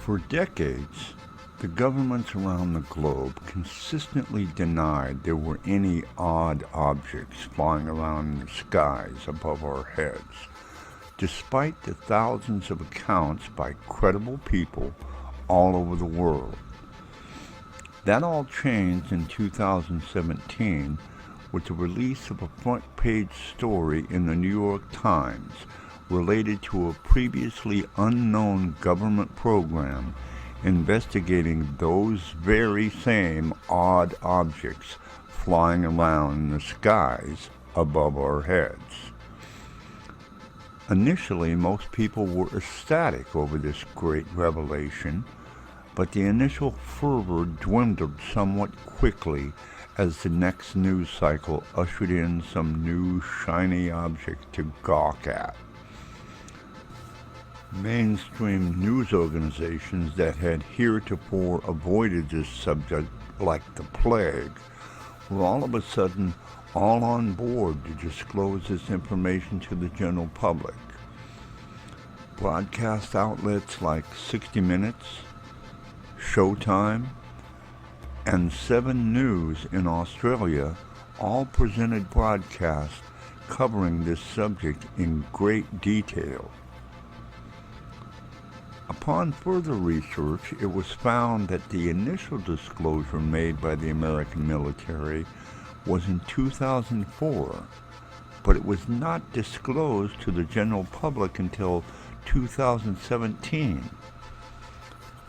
For decades, the governments around the globe consistently denied there were any odd objects flying around in the skies above our heads, despite the thousands of accounts by credible people all over the world. That all changed in 2017 with the release of a front-page story in the New York Times related to a previously unknown government program investigating those very same odd objects flying around in the skies above our heads. Initially, most people were ecstatic over this great revelation, but the initial fervor dwindled somewhat quickly as the next news cycle ushered in some new shiny object to gawk at. Mainstream news organizations that had heretofore avoided this subject like the plague were all of a sudden all on board to disclose this information to the general public. Broadcast outlets like 60 Minutes, Showtime, and 7 News in Australia all presented broadcasts covering this subject in great detail. Upon further research, it was found that the initial disclosure made by the American military was in 2004, but it was not disclosed to the general public until 2017.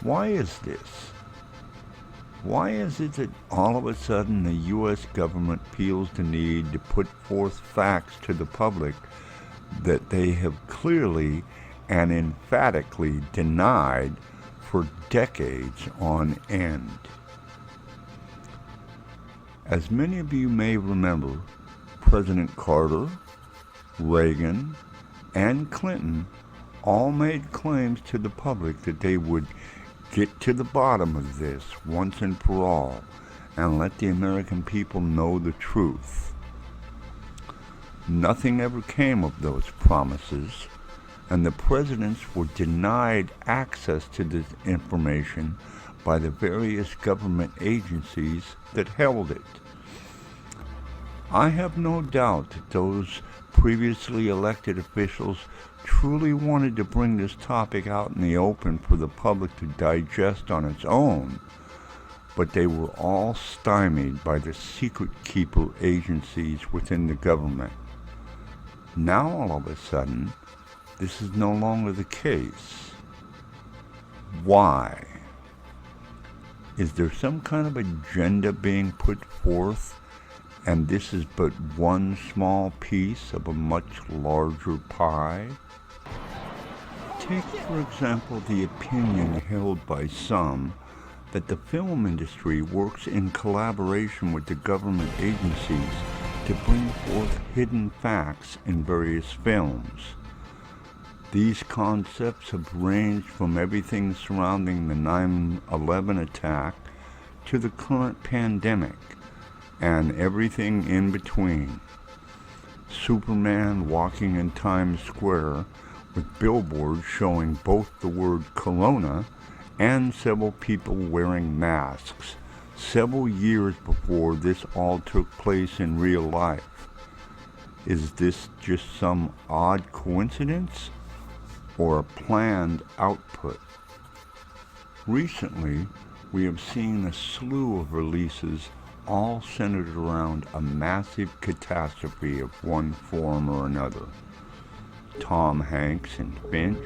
Why is this? Why is it that all of a sudden the U.S. government feels the need to put forth facts to the public that they have clearly and emphatically denied for decades on end? As many of you may remember, President Carter, Reagan, and Clinton all made claims to the public that they would get to the bottom of this once and for all and let the American people know the truth. Nothing ever came of those promises, and the presidents were denied access to this information by the various government agencies that held it. I have no doubt that those previously elected officials truly wanted to bring this topic out in the open for the public to digest on its own, but they were all stymied by the secret keeper agencies within the government. Now all of a sudden, this is no longer the case. Why? Is there some kind of agenda being put forth, and this is but one small piece of a much larger pie? Take, for example, the opinion held by some that the film industry works in collaboration with the government agencies to bring forth hidden facts in various films. These concepts have ranged from everything surrounding the 9/11 attack to the current pandemic and everything in between. Superman walking in Times Square with billboards showing both the word Corona and several people wearing masks several years before this all took place in real life. Is this just some odd coincidence or a planned output? Recently, we have seen a slew of releases all centered around a massive catastrophe of one form or another. Tom Hanks in Finch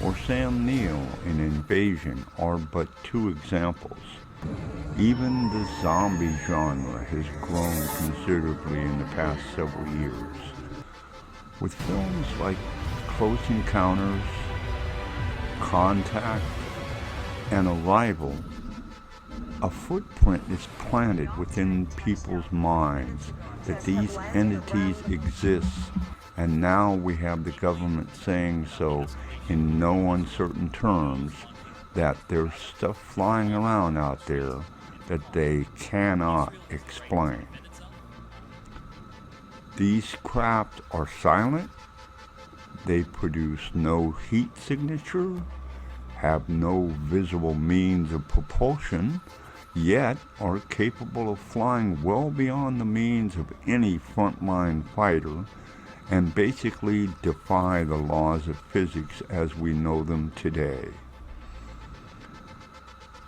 or Sam Neill in Invasion are but 2 examples. Even the zombie genre has grown considerably in the past several years, with films like Close Encounters, Contact, and Arrival. A footprint is planted within people's minds that these entities exist, and now we have the government saying so in no uncertain terms, that there's stuff flying around out there that they cannot explain. These craft are silent, they produce no heat signature, have no visible means of propulsion, yet are capable of flying well beyond the means of any frontline fighter and basically defy the laws of physics as we know them today.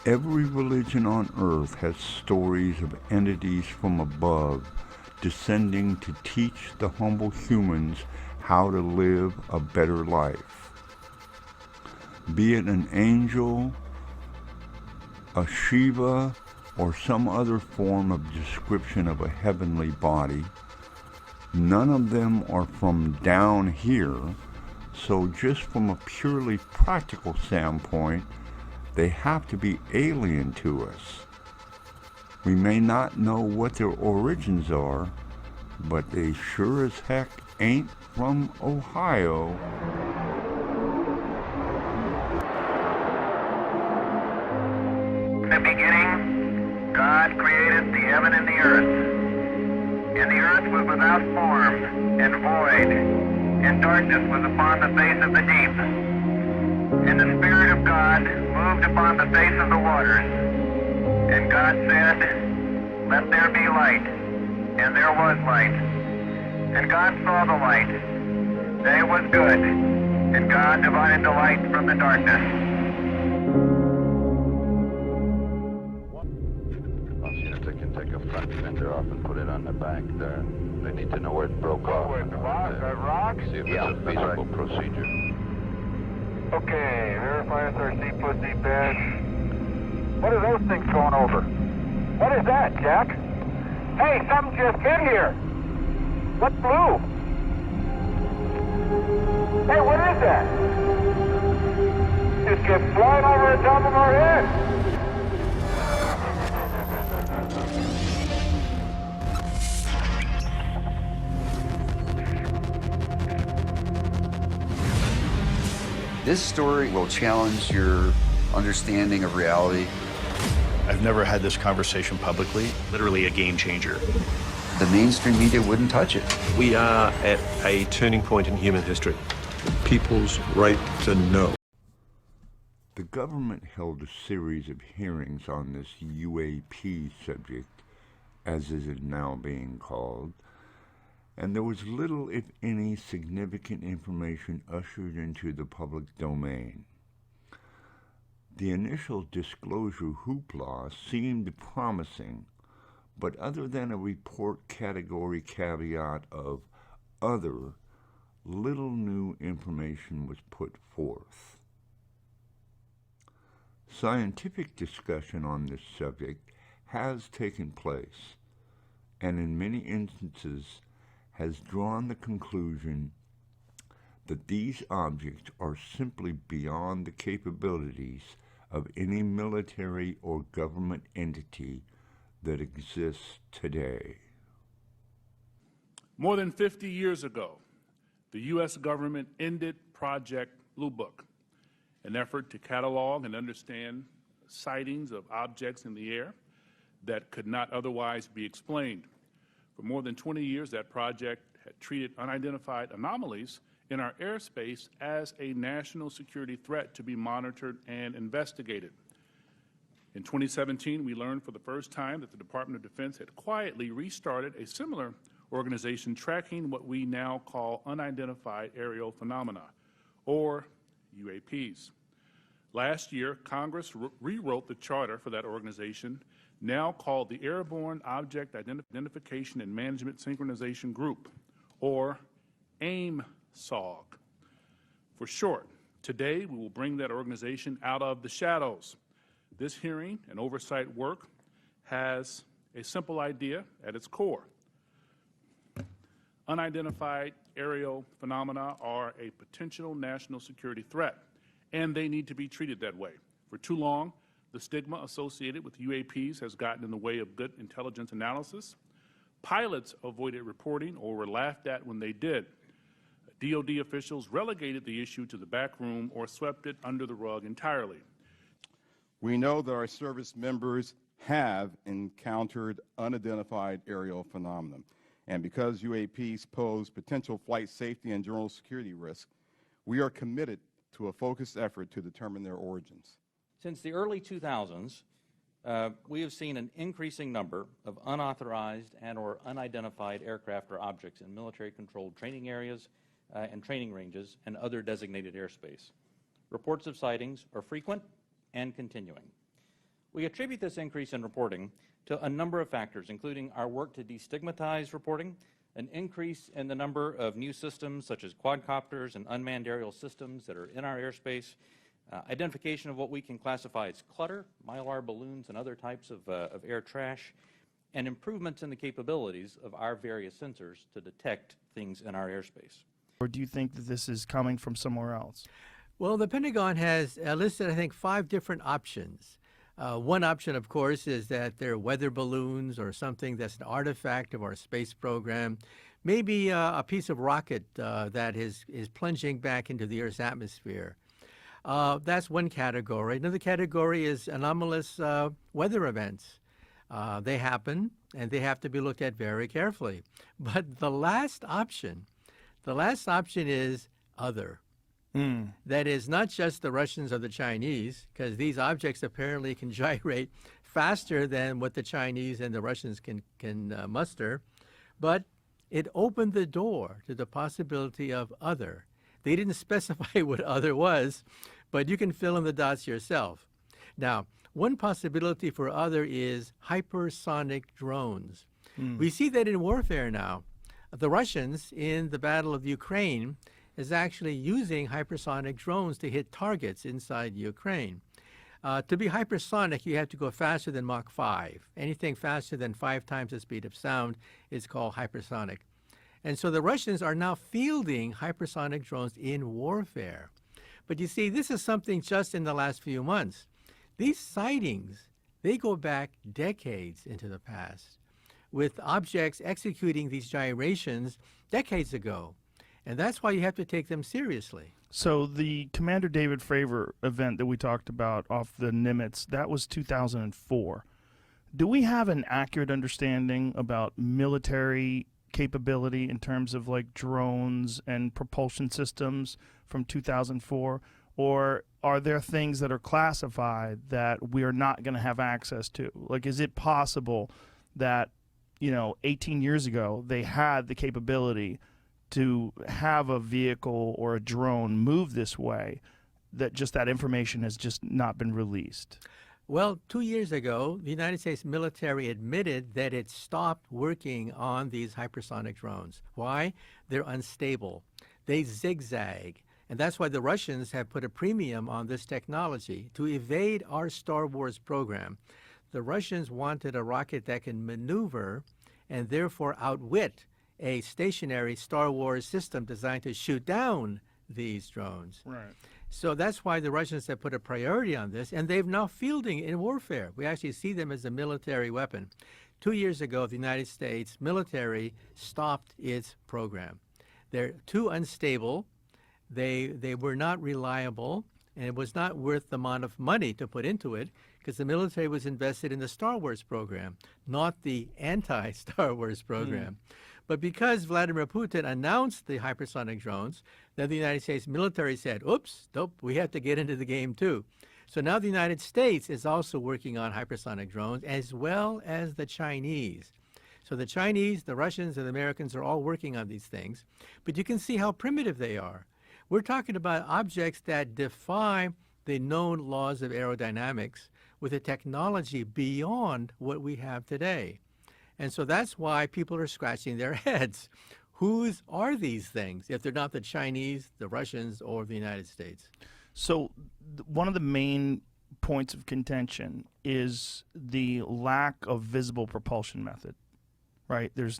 Every religion on earth has stories of entities from above descending to teach the humble humans how to live a better life. Be it an angel, a Shiva, or some other form of description of a heavenly body, none of them are from down here, so just from a purely practical standpoint, they have to be alien to us. We may not know what their origins are, but they sure as heck ain't from Ohio. In the beginning, God created the heaven and the earth. And the earth was without form and void, and darkness was upon the face of the deep. And the Spirit of God moved upon the face of the waters. And God said, "Let there be light." And there was light. And God saw the light, that it was good. And God divided the light from the darkness. Well, see if they can take a front fender off and put it on the back there. They need to know where it broke off. Where the rock? See if it's a feasible procedure. Okay, verify SRC pussy bed. What are those things going over? What is that, Jack? Hey, something just hit here. What's blue? Hey, what is that? Just kept flying over the top of our head. This story will challenge your understanding of reality. I've never had this conversation publicly. Literally a game changer. The mainstream media wouldn't touch it. We are at a turning point in human history. People's right to know. The government held a series of hearings on this UAP subject, as is it now being called, and there was little, if any, significant information ushered into the public domain. The initial disclosure hoopla seemed promising, but other than a report category caveat of other, little new information was put forth. Scientific discussion on this subject has taken place, and in many instances has drawn the conclusion that these objects are simply beyond the capabilities of any military or government entity that exists today. More than 50 years ago, the U.S. government ended Project Blue Book, an effort to catalog and understand sightings of objects in the air that could not otherwise be explained. For more than 20 years, that project had treated unidentified anomalies in our airspace as a national security threat to be monitored and investigated. In 2017, we learned for the first time that the Department of Defense had quietly restarted a similar organization tracking what we now call unidentified aerial phenomena, or UAPs. Last year, Congress rewrote the charter for that organization, now called the Airborne Object Identification and Management Synchronization Group, or AIM-SOG. For short, today we will bring that organization out of the shadows. This hearing and oversight work has a simple idea at its core. Unidentified aerial phenomena are a potential national security threat, and they need to be treated that way. For too long, the stigma associated with UAPs has gotten in the way of good intelligence analysis. Pilots avoided reporting or were laughed at when they did. DoD officials relegated the issue to the back room or swept it under the rug entirely. We know that our service members have encountered unidentified aerial phenomena, and because UAPs pose potential flight safety and general security risk, we are committed to a focused effort to determine their origins. Since the early 2000s, we have seen an increasing number of unauthorized and or unidentified aircraft or objects in military-controlled training areas and training ranges and other designated airspace. Reports of sightings are frequent and continuing. We attribute this increase in reporting to a number of factors, including our work to destigmatize reporting, an increase in the number of new systems such as quadcopters and unmanned aerial systems that are in our airspace, identification of what we can classify as clutter, mylar balloons and other types of air trash, and improvements in the capabilities of our various sensors to detect things in our airspace. Or do you think that this is coming from somewhere else? Well, the Pentagon has listed, I think, 5 different options. One option, of course, is that they're weather balloons or something that's an artifact of our space program. Maybe a piece of rocket that is plunging back into the Earth's atmosphere. That's one category. Another category is anomalous weather events. They happen, and they have to be looked at very carefully. But the last option is other. That is not just the Russians or the Chinese, because these objects apparently can gyrate faster than what the Chinese and the Russians can muster, but it opened the door to the possibility of other. They didn't specify what other was, but you can fill in the dots yourself. Now, one possibility for other is hypersonic drones. We see that in warfare now. The Russians in the Battle of Ukraine is actually using hypersonic drones to hit targets inside Ukraine. To be hypersonic, you have to go faster than Mach 5. Anything faster than 5 times the speed of sound is called hypersonic. And so the Russians are now fielding hypersonic drones in warfare. But you see, this is something just in the last few months. These sightings, they go back decades into the past, with objects executing these gyrations decades ago. And that's why you have to take them seriously. So the Commander David Fravor event that we talked about off the Nimitz, that was 2004. Do we have an accurate understanding about military capability in terms of like drones and propulsion systems from 2004? Or are there things that are classified that we are not going to have access to? Like, is it possible that, 18 years ago, they had the capability to have a vehicle or a drone move this way, that information has just not been released? Well, 2 years ago, the United States military admitted that it stopped working on these hypersonic drones. Why? They're unstable. They zigzag. And that's why the Russians have put a premium on this technology to evade our Star Wars program. The Russians wanted a rocket that can maneuver and therefore outwit a stationary Star Wars system designed to shoot down these drones. Right. So that's why the Russians have put a priority on this, and they've now fielding in warfare. We actually see them as a military weapon. 2 years ago, the United States military stopped its program. They're too unstable. They were not reliable, and it was not worth the amount of money to put into it, because the military was invested in the Star Wars program, not the anti-Star Wars program. But because Vladimir Putin announced the hypersonic drones, then the United States military said, oops, nope, we have to get into the game too. So now the United States is also working on hypersonic drones, as well as the Chinese. So the Chinese, the Russians, and the Americans are all working on these things. But you can see how primitive they are. We're talking about objects that defy the known laws of aerodynamics with a technology beyond what we have today. And so that's why people are scratching their heads. Whose are these things if they're not the Chinese, the Russians, or the United States? So one of the main points of contention is the lack of visible propulsion method, right? There's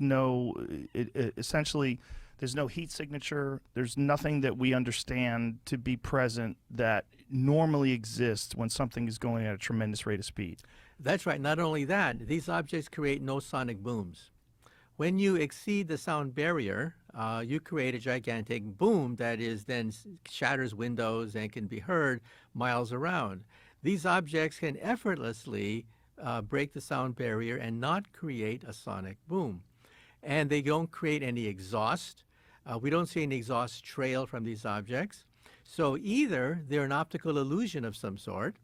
essentially, there's no heat signature. There's nothing that we understand to be present that normally exists when something is going at a tremendous rate of speed. That's right. Not only that, these objects create no sonic booms. When you exceed the sound barrier, you create a gigantic boom that is then shatters windows and can be heard miles around. These objects can effortlessly break the sound barrier and not create a sonic boom. And they don't create any exhaust. We don't see any exhaust trail from these objects. So either they're an optical illusion of some sort,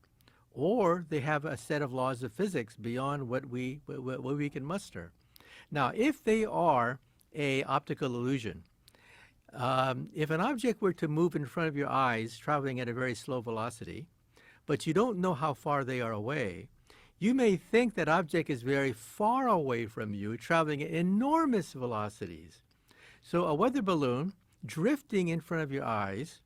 or they have a set of laws of physics beyond what we can muster. Now, if they are a optical illusion, if an object were to move in front of your eyes, traveling at a very slow velocity, but you don't know how far they are away, you may think that object is very far away from you, traveling at enormous velocities. So a weather balloon drifting in front of your eyes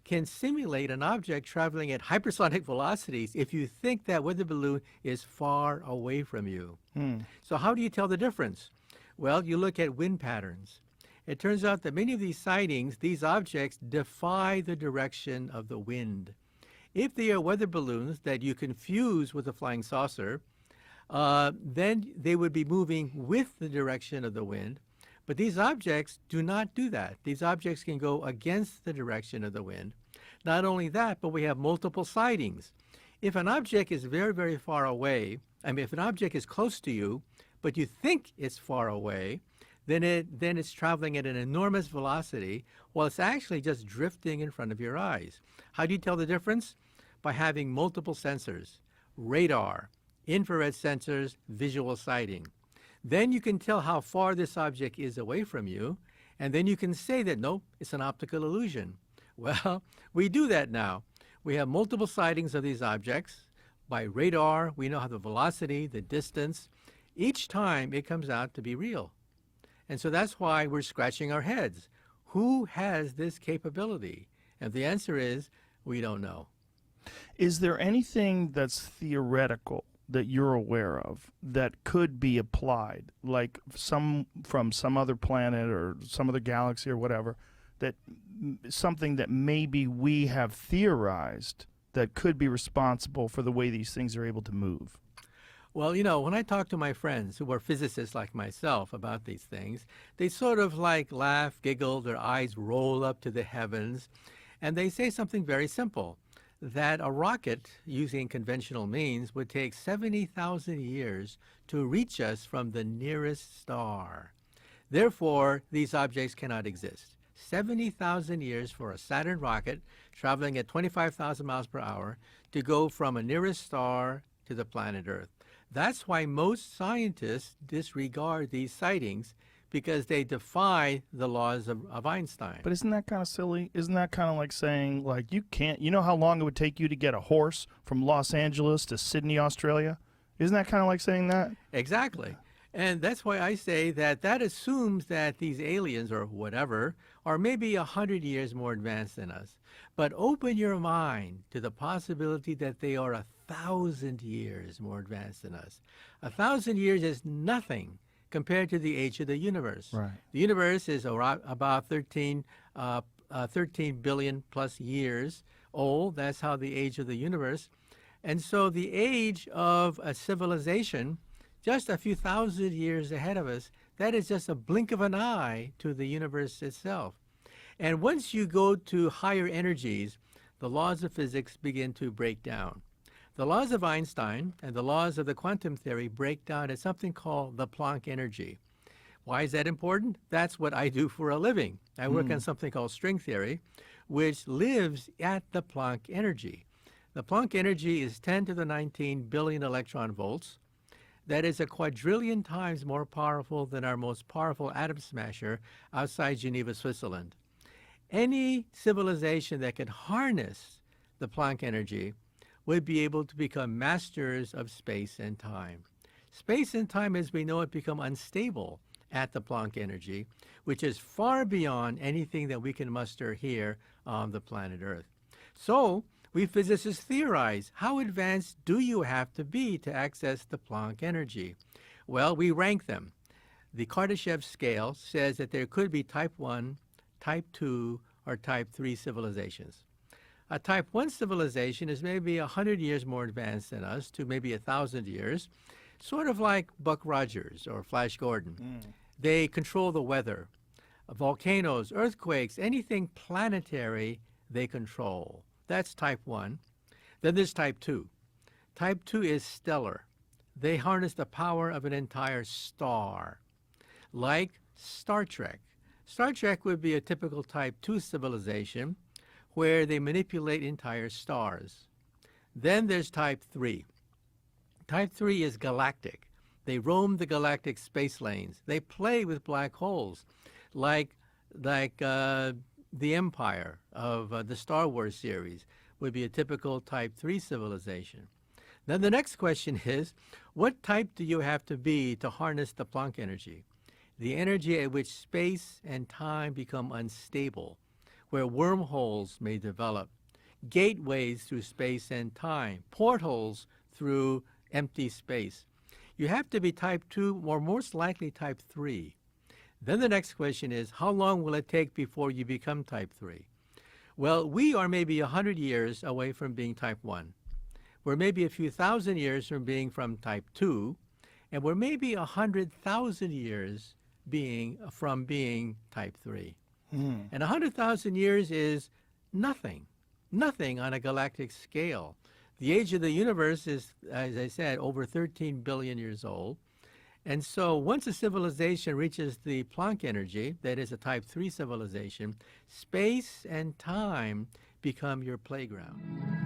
can simulate an object traveling at hypersonic velocities if you think that weather balloon is far away from you. So how do you tell the difference? Well, you look at wind patterns. It turns out that many of these sightings, these objects defy the direction of the wind. If they are weather balloons that you confuse with a flying saucer, then they would be moving with the direction of the wind. But these objects do not do that. These objects can go against the direction of the wind. Not only that, but we have multiple sightings. If an object is very, very far away, if an object is close to you, but you think it's far away, then it's traveling at an enormous velocity while it's actually just drifting in front of your eyes. How do you tell the difference? By having multiple sensors: radar, infrared sensors, visual sighting. Then you can tell how far this object is away from you, and then you can say that, no, it's an optical illusion. Well, we do that now. We have multiple sightings of these objects. By radar, we know how the velocity, the distance. Each time it comes out to be real. And so that's why we're scratching our heads. Who has this capability? And the answer is, we don't know. Is there anything that's theoretical that you're aware of that could be applied, like from some other planet or some other galaxy or whatever, that something that maybe we have theorized that could be responsible for the way these things are able to move? Well, when I talk to my friends who are physicists like myself about these things, they sort of laugh, giggle, their eyes roll up to the heavens, and they say something very simple, that a rocket using conventional means would take 70,000 years to reach us from the nearest star. Therefore, these objects cannot exist. 70,000 years for a Saturn rocket traveling at 25,000 miles per hour to go from a nearest star to the planet Earth. That's why most scientists disregard these sightings, because they defy the laws of Einstein. But isn't that kind of silly? Isn't that kind of like saying, you can't, you know how long it would take you to get a horse from Los Angeles to Sydney, Australia? Isn't that kind of like saying that? Exactly. And that's why I say that assumes that these aliens or whatever are maybe 100 years more advanced than us. But open your mind to the possibility that they are 1,000 years more advanced than us. 1,000 years is nothing compared to the age of the universe. Right. The universe is about 13 billion plus years old. That's how the age of the universe. And so the age of a civilization, just a few thousand years ahead of us, that is just a blink of an eye to the universe itself. And once you go to higher energies, the laws of physics begin to break down. The laws of Einstein and the laws of the quantum theory break down at something called the Planck energy. Why is that important? That's what I do for a living. I work on something called string theory, which lives at the Planck energy. The Planck energy is 10 to the 19 billion electron volts. That is a quadrillion times more powerful than our most powerful atom smasher outside Geneva, Switzerland. Any civilization that can harness the Planck energy would be able to become masters of space and time. Space and time as we know it become unstable at the Planck energy, which is far beyond anything that we can muster here on the planet Earth. So we physicists theorize, how advanced do you have to be to access the Planck energy? Well, we rank them. The Kardashev scale says that there could be type 1, type 2, or type 3 civilizations. A type 1 civilization is maybe 100 years more advanced than us, to maybe 1,000 years, sort of like Buck Rogers or Flash Gordon. They control the weather. Volcanoes, earthquakes, anything planetary, they control. That's type 1. Then there's type 2. Type 2 is stellar. They harness the power of an entire star, like Star Trek. Star Trek would be a typical type 2 civilization, where they manipulate entire stars. Then there's type 3. Type 3 is galactic. They roam the galactic space lanes. They play with black holes, like the Empire of the Star Wars series would be a typical type 3 civilization. Then the next question is, what type do you have to be to harness the Planck energy? The energy at which space and time become unstable, where wormholes may develop, gateways through space and time, portals through empty space. You have to be type 2 or most likely type 3. Then the next question is, how long will it take before you become type 3? Well, we are maybe 100 years away from being type 1. We're maybe a few thousand years from being type 2, and we're maybe 100,000 years from being type 3. And 100,000 years is nothing on a galactic scale. The age of the universe is, as I said, over 13 billion years old. And so once a civilization reaches the Planck energy, that is a type 3 civilization, space and time become your playground.